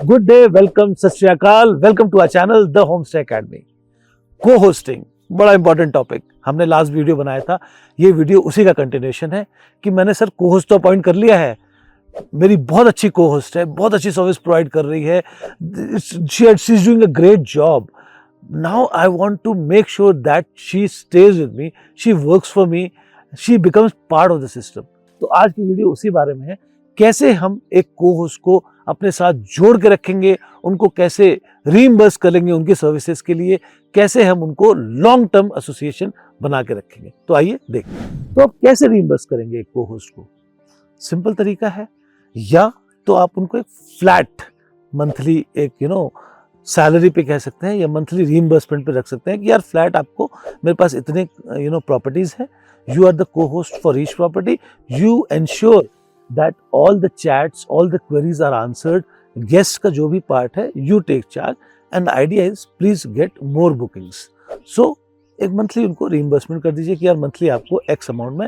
Good day, welcome, सत श्री अकाल, welcome to our channel the homestay academy. Co hosting बड़ा इंपॉर्टेंट टॉपिक, हमने लास्ट वीडियो बनाया था। ये वीडियो उसी का कंटिन्यूएशन है कि मैंने सर को होस्ट तो अपॉइंट कर लिया है, मेरी बहुत अच्छी को होस्ट है, बहुत अच्छी सर्विस प्रोवाइड कर रही है, she is doing a great job. Now I want to make sure that she stays with me, she works for me, she becomes part of the system. तो आज की वीडियो उसी बारे में है, कैसे हम एक को होस्ट को अपने साथ जोड़ के रखेंगे, उनको कैसे रीइंबर्स करेंगे उनकी सर्विसेज के लिए, कैसे हम उनको लॉन्ग टर्म एसोसिएशन बना के रखेंगे। तो आइए देखते। तो आप कैसे रीइंबर्स करेंगे एक को होस्ट को? सिंपल तरीका है, या तो आप उनको एक फ्लैट मंथली एक सैलरी पे कह सकते हैं, या मंथली रीइंबर्समेंट पे रख सकते हैं कि यार फ्लैट आपको, मेरे पास इतने प्रॉपर्टीज है, you are the co host for each property, you ensure that all the chats, all the queries are answered, guests का जो भी पार्ट है you take charge, and the idea is please get more bookings. So एक monthly उनको reimbursement कर दीजिए कि यार मंथली आपको एक्स अमाउंट में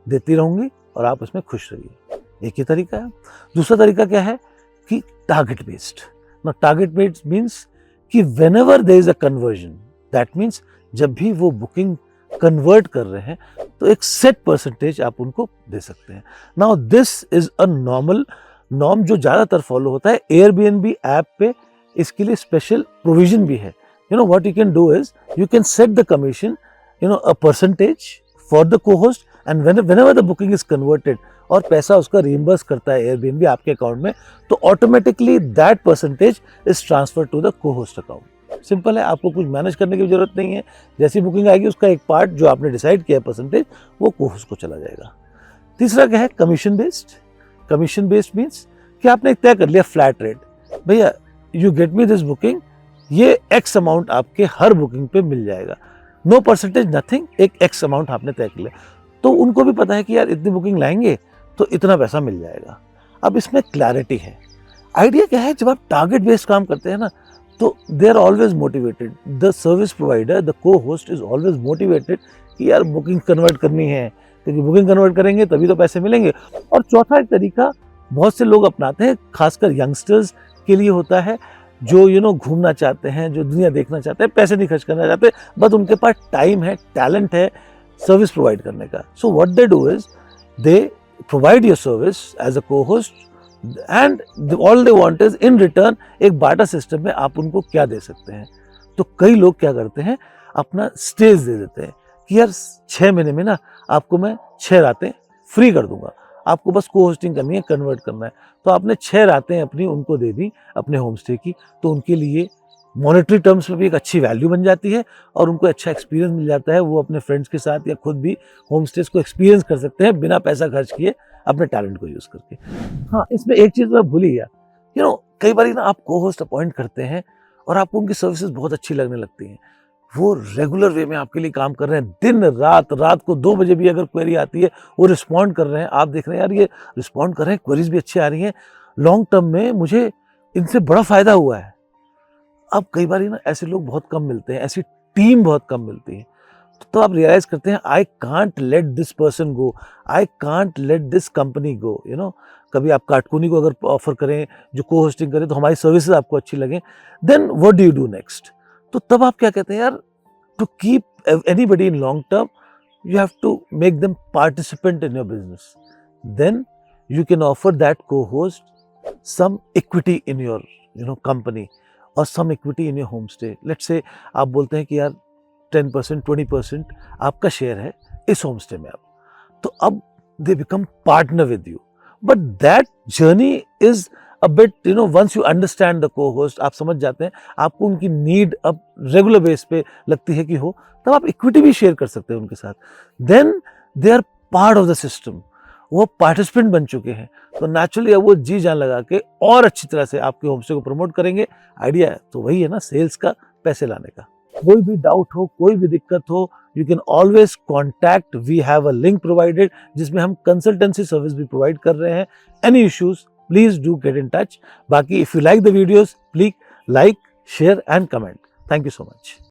देती रहूंगी और आप उसमें खुश रहिए। एक ही तरीका है। दूसरा तरीका क्या है कि टारगेट बेस्ड। ना टारगेट बेस्ड मीन्स कि whenever there is a conversion, that means जब भी वो बुकिंग कन्वर्ट कर रहे हैं तो एक सेट परसेंटेज आप उनको दे सकते हैं। Now this is a norm जो ज्यादातर फॉलो होता है। एयरबीएनबी ऐप पे इसके लिए स्पेशल प्रोविजन भी है। What you can do is you can set the commission a percentage for the co host, and whenever the booking is converted और पैसा उसका रीइंबर्स करता है एयरबीएनबी आपके अकाउंट में, तो automatically that percentage is transfer to the co host account. Simple है, आपको कुछ मैनेज करने की जरूरत नहीं है। जैसी बुकिंग आएगी उसका एक पार्ट जो आपने डिसाइड किया है परसेंटेज, वो को होस्ट को चला जाएगा। तीसरा क्या है? Commission based. Commission based means कि आपने तय कर लिया फ्लैट रेट, भैया you get me this booking, ये एक्स अमाउंट आपके हर बुकिंग पे मिल जाएगा, नो परसेंटेज नथिंग, एक एक्स अमाउंट आपने तय कर लिया। तो उनको भी पता है कि यार इतनी बुकिंग लाएंगे तो इतना पैसा मिल जाएगा। अब इसमें क्लैरिटी है। आइडिया क्या है, जब आप टारगेट बेस्ड काम करते हैं ना, तो they are always motivated, the service provider, the co host is always motivated कि यार बुकिंग कन्वर्ट करनी है, क्योंकि बुकिंग कन्वर्ट करेंगे तभी तो पैसे मिलेंगे। और चौथा एक तरीका बहुत से लोग अपनाते हैं, खासकर यंगस्टर्स के लिए होता है, जो घूमना चाहते हैं, जो दुनिया देखना चाहते हैं, पैसे नहीं खर्च करना चाहते, बट उनके पास टाइम है, टैलेंट है सर्विस प्रोवाइड करने का। So what they do is they provide your service as a co host, and all they want is in return एक बाटा सिस्टम में आप उनको क्या दे सकते हैं। तो कई लोग क्या करते हैं, अपना स्टेज दे देते हैं कि यार 6 महीने में ना आपको मैं 6 रातें फ्री कर दूंगा, आपको बस को होस्टिंग करनी है, कन्वर्ट करना है। तो आपने 6 रातें अपनी उनको दे दी अपने होम स्टे की, तो उनके लिए मॉनेटरी टर्म्स में भी एक अच्छी वैल्यू बन जाती है और उनको अच्छा एक्सपीरियंस मिल जाता है। वो अपने फ्रेंड्स के साथ या खुद भी होम स्टेज को एक्सपीरियंस कर सकते हैं बिना पैसा खर्च किए, अपने टैलेंट को यूज करके। हाँ, इसमें एक चीज मैं भूल ही गया, कई बार ना आप को होस्ट अपॉइंट करते हैं और आपको उनकी सर्विसेज बहुत अच्छी लगने लगती हैं, वो रेगुलर वे में आपके लिए काम कर रहे हैं, दिन रात को 2 बजे भी अगर क्वेरी आती है वो रिस्पॉन्ड कर रहे हैं, आप देख रहे हैं यार ये रिस्पॉन्ड कर रहे हैं, क्वेरीज भी अच्छी आ रही हैं, लॉन्ग टर्म में मुझे इनसे बड़ा फायदा हुआ है। अब कई बार ना ऐसे लोग बहुत कम मिलते हैं, ऐसी टीम बहुत कम मिलती है। तो आप रियलाइज करते हैं, I can't let this person go, I can't let this company go. कभी आप काटकुनी को अगर ऑफर करें, जो को होस्टिंग करें, तो हमारी सर्विसेज आपको अच्छी लगे, then what do you do next? तो तब आप क्या कहते हैं, यार to keep anybody in long term you have to make them participant in your business, then you can offer that co host some equity in your company और some equity in your home stay. Let's say आप बोलते हैं कि यार 10% 20% आपका share है इस home stay में। तो अब they become partner with you, but that journey is a bit once you understand the co host, आप समझ जाते हैं, आपको उनकी नीड अब रेगुलर बेस पे लगती है कि हो, तब आप इक्विटी भी शेयर कर सकते हैं उनके साथ। Then they are part of the system, वो पार्टिसिपेंट बन चुके हैं, तो नेचुरली अब वो जी जान लगा के और अच्छी तरह से आपके होम स्टे को प्रमोट करेंगे। आइडिया तो वही है ना, सेल्स का, पैसे लाने का। कोई भी डाउट हो, कोई भी दिक्कत हो, you can always contact, we have a link provided जिसमें हम कंसल्टेंसी सर्विस भी प्रोवाइड कर रहे हैं। Any issues please do get in touch. बाकी if you like the videos, please like, share and comment. Thank you so much.